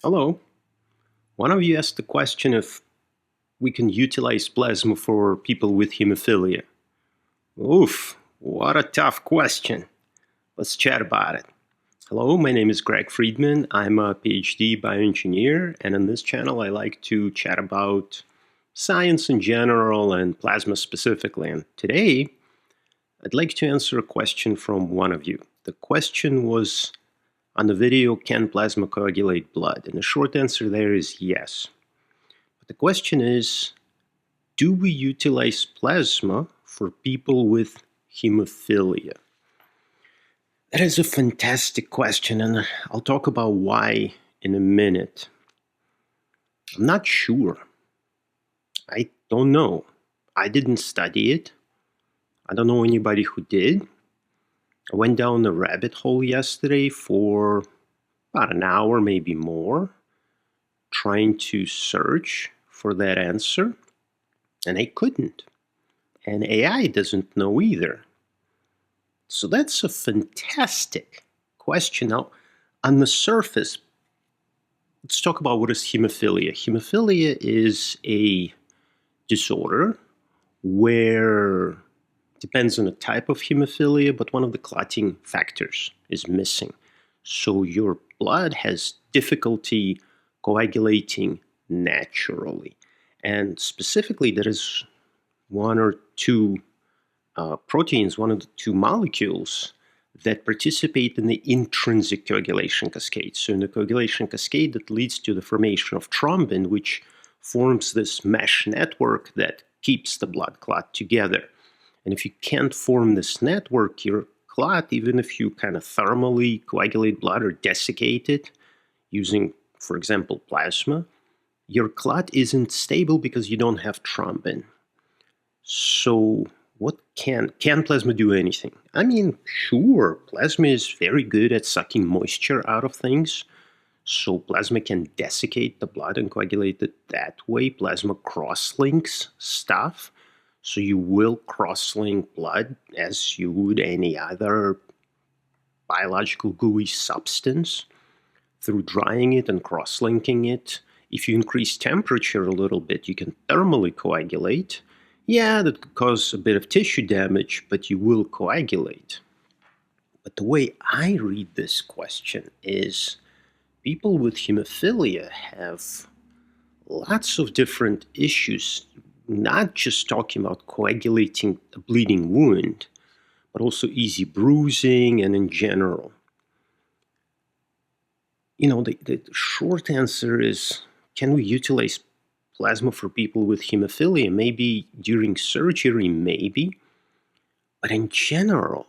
Hello. One of you asked the question if we can utilize plasma for people with hemophilia. Oof, what a tough question. Let's chat about it. Hello, my name is Greg Friedman. I'm a PhD bioengineer, and on this channel I like to chat about science in general and plasma specifically. And today I'd like to answer a question from one of you. The question was on the video, can plasma coagulate blood? And the short answer there is yes. But the question is, do we utilize plasma for people with hemophilia? That is a fantastic question, and I'll talk about why in a minute. I'm not sure. I don't know. I didn't study it. I don't know anybody who did. I went down a rabbit hole yesterday for about an hour, maybe more, trying to search for that answer, and I couldn't. And AI doesn't know either. So that's a fantastic question. Now, on the surface, let's talk about what is hemophilia. Hemophilia is a disorder where depends on the type of hemophilia, but one of the clotting factors is missing. So your blood has difficulty coagulating naturally. And specifically, there is one or two proteins, one of the two molecules that participate in the intrinsic coagulation cascade. So in the coagulation cascade, that leads to the formation of thrombin, which forms this mesh network that keeps the blood clot together. And if you can't form this network, your clot, even if you kind of thermally coagulate blood or desiccate it using, for example, plasma, your clot isn't stable because you don't have thrombin. So what can plasma do anything? I mean, sure, plasma is very good at sucking moisture out of things. So plasma can desiccate the blood and coagulate it that way. Plasma cross-links stuff. So you will cross-link blood as you would any other biological gooey substance through drying it and cross-linking it. If you increase temperature a little bit, you can thermally coagulate. Yeah, that could cause a bit of tissue damage, but you will coagulate. But the way I read this question is people with hemophilia have lots of different issues, not just talking about coagulating a bleeding wound, but also easy bruising and in general. You know, the short answer is, can we utilize plasma for people with hemophilia? Maybe during surgery, maybe. But in general,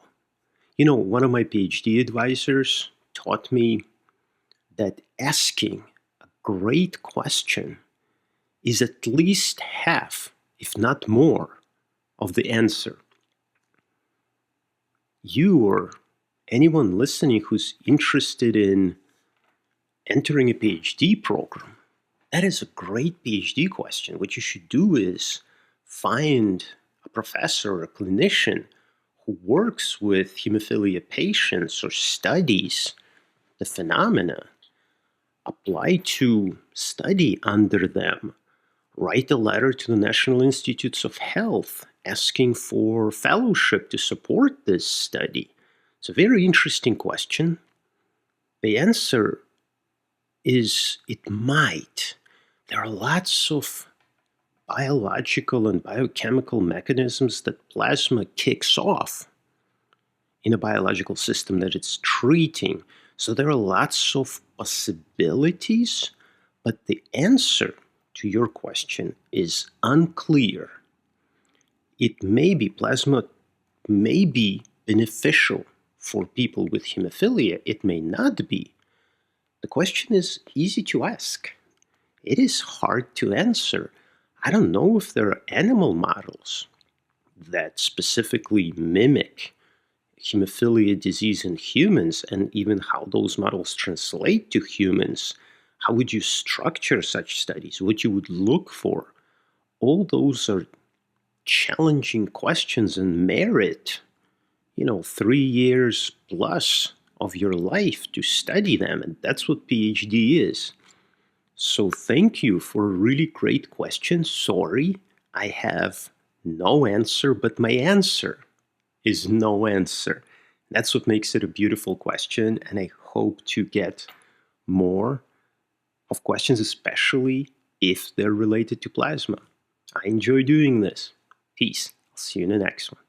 you know, one of my PhD advisors taught me that asking a great question is at least half, if not more, of the answer. You or anyone listening who's interested in entering a PhD program, that is a great PhD question. What you should do is find a professor or a clinician who works with hemophilia patients or studies the phenomena, apply to study under them, write a letter to the National Institutes of Health asking for fellowship to support this study. It's a very interesting question. The answer is it might. There are lots of biological and biochemical mechanisms that plasma kicks off in a biological system that it's treating. So there are lots of possibilities, but the answer to your question is unclear. It may be, plasma may be beneficial for people with hemophilia. It may not be. The question is easy to ask. It is hard to answer. I don't know if there are animal models that specifically mimic hemophilia disease in humans, and even how those models translate to humans. How would you structure such studies? What you would look for? All those are challenging questions and merit, 3 years plus of your life to study them. And that's what PhD is. So thank you for a really great question. Sorry, I have no answer, but my answer is no answer. That's what makes it a beautiful question, and I hope to get more of questions, especially if they're related to plasma. I enjoy doing this. Peace. I'll see you in the next one.